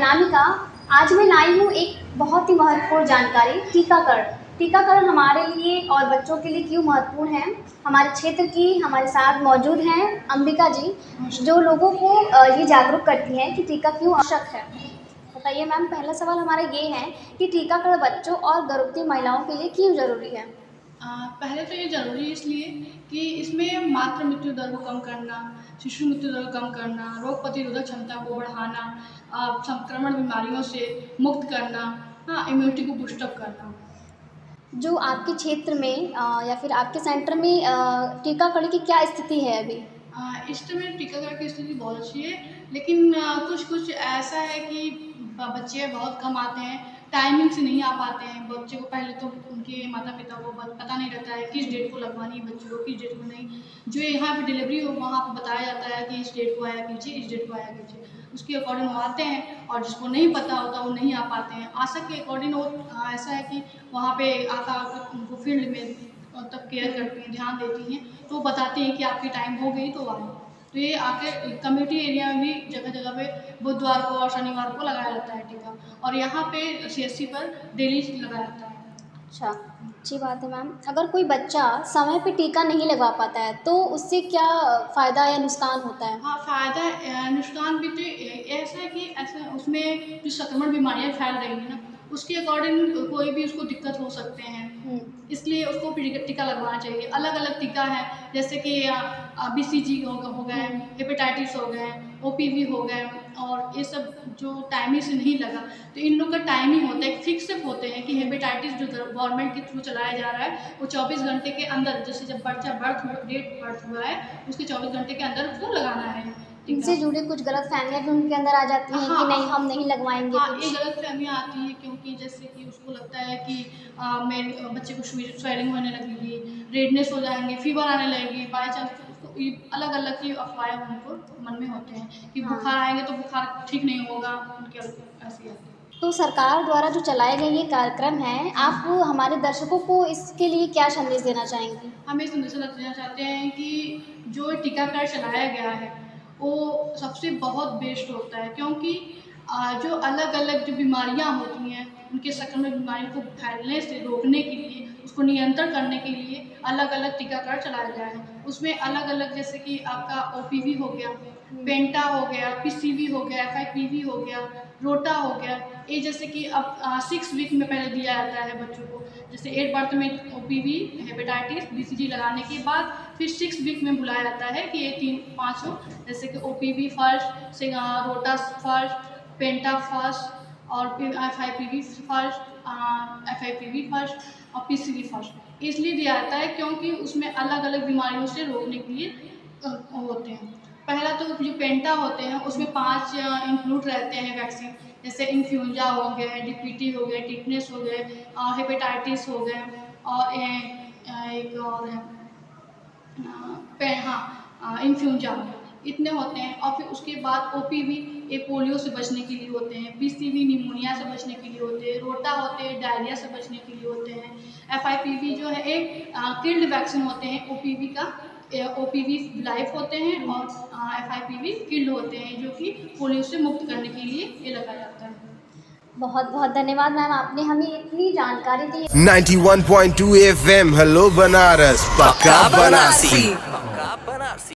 अनामिका। आज मैं लाई हूँ एक बहुत ही महत्वपूर्ण जानकारी, टीकाकरण। टीकाकरण हमारे लिए और बच्चों के लिए क्यों महत्वपूर्ण है। हमारे क्षेत्र की हमारे साथ मौजूद हैं अंबिका जी, जो लोगों को ये जागरूक करती हैं कि टीका क्यों आवश्यक है। बताइए मैम, पहला सवाल हमारा ये है कि टीकाकरण बच्चों और गर्भवती महिलाओं के लिए क्यों ज़रूरी है। पहले तो ये ज़रूरी है इसलिए कि इसमें मातृ मृत्यु दर को कम करना, शिशु मृत्यु दर को कम करना, रोग प्रतिरोधक क्षमता को बढ़ाना, संक्रमण बीमारियों से मुक्त करना, हाँ, इम्यूनिटी को बूस्टअप करना। जो आपके क्षेत्र में या फिर आपके सेंटर में टीकाकरण की क्या स्थिति है अभी। इस समय टीकाकरण की स्थिति बहुत अच्छी है, लेकिन कुछ ऐसा है कि बच्चे बहुत कम आते हैं, टाइमिंग से नहीं आ पाते हैं। बच्चे को पहले तो उनके माता पिता को पता नहीं रहता है किस डेट को लगवानी है बच्चों को, किस डेट को नहीं। जो यहाँ पे डिलीवरी हो वहाँ पे बताया जाता है कि इस डेट को आया कीजिए, इस डेट को आया कीजिए। उसके अकॉर्डिंग वो आते हैं, और जिसको नहीं पता होता वो नहीं आ पाते हैं। आशा के अकॉर्डिंग वो ऐसा है कि वहाँ पे आकर उनको फील्ड में तब केयर करती हैं, ध्यान देती हैं, तो बताते हैं कि आपकी टाइम हो गई तो आए। तो ये आके कम्युनिटी एरिया में भी जगह जगह पे बुधवार को और शनिवार को लगाया जाता है टीका, और यहाँ पे सीएससी पर डेली लगाया जाता है। अच्छा, अच्छी बात है मैम। अगर कोई बच्चा समय पे टीका नहीं लगवा पाता है तो उससे क्या फ़ायदा या नुकसान होता है। हाँ, फ़ायदा नुकसान भी तो ऐसा है कि ऐसा उसमें जो संक्रमण बीमारियाँ फैल रही हैं ना, उसके अकॉर्डिंग कोई भी उसको दिक्कत हो सकते हैं, इसलिए उसको टीका लगवाना चाहिए। अलग अलग टीका है, जैसे कि BCG हो गए, हेपेटाइटिस हो गए, OPV हो गए, और ये सब जो टाइमिंग से नहीं लगा तो इन लोग का टाइमिंग होता है, फिक्स होते हैं कि हेपेटाइटिस जो गवर्नमेंट के थ्रू चलाया जा रहा है वो 24 घंटे के अंदर, जैसे जब बच्चा बर्थ हुआ है उसके 24 घंटे के अंदर उसको लगाना है। इनसे जुड़े कुछ गलतफ़हमियाँ भी उनके अंदर आ जाती हैं कि नहीं हम नहीं लगवाएंगे। हाँ, ये गलतफ़हमियाँ आती हैं, क्योंकि जैसे कि उसको लगता है कि मेरे बच्चे को स्वेलिंग होने लगेगी, रेडनेस हो जाएंगे, फीवर आने लगेगी। बाई चांस उसको ये अलग अलग की अफवाहें उनको मन में होते हैं कि बुखार आएंगे तो बुखार ठीक नहीं होगा, उनके ऐसी आती है। तो सरकार द्वारा जो चलाए गए ये कार्यक्रम हैं, आप हमारे दर्शकों को इसके लिए क्या संदेश देना चाहेंगी। हम ये संदेश देना चाहते हैं कि जो टीकाकरण चलाया गया है वो सबसे बहुत बेस्ट होता है, क्योंकि जो अलग अलग जो बीमारियां होती हैं उनके संक्रमण बीमारियों को फैलने से रोकने के लिए, उसको नियंत्रण करने के लिए अलग अलग टीकाकरण चलाया गया है। उसमें अलग अलग जैसे कि आपका OPV हो गया, पेंटा हो गया, PCV हो गया, FIPV हो गया, रोटा हो गया। ये जैसे कि अब 6 वीक में पहले दिया जाता है बच्चों को, जैसे 8 बर्थ में OPV, हेपेटाइटिस, BCG लगाने के बाद फिर 6 वीक में बुलाया जाता है कि ये 3-5 हो, जैसे कि OPV फर्स्ट, रोटा फर्स्ट, पेंटा फर्स्ट, और फिर FIPV फर्स्ट, FIPV फर्स्ट और PCV फर्स्ट। इसलिए दिया जाता है क्योंकि उसमें अलग अलग बीमारियों से रोकने के लिए होते हैं। पहला तो जो पेंटा होते हैं उसमें 5 इंक्लूड रहते हैं वैक्सीन, जैसे इन्फ्लुएंजा हो गए, DPT हो गए, टिटनेस हो गए, हेपेटाइटिस हो गए, और एक और है इन्फ्लुएंजा हो गया। इतने होते हैं। और फिर उसके बाद OPV ये पोलियो से बचने के लिए होते हैं, PCV निमोनिया से बचने के लिए होते हैं, रोटा होते हैं डायरिया से बचने के लिए होते हैं, FIPV जो है एक किल्ड वैक्सीन होते हैं। OPV का OPV लाइफ होते हैं, और FIPV किल्ड होते हैं, जो कि पोलियो से मुक्त करने के लिए ये लगाया जाता है। बहुत बहुत धन्यवाद मैम, आपने हमें इतनी जानकारी दी। 91.2 FM हेलो बनारस पक्का बनारसी।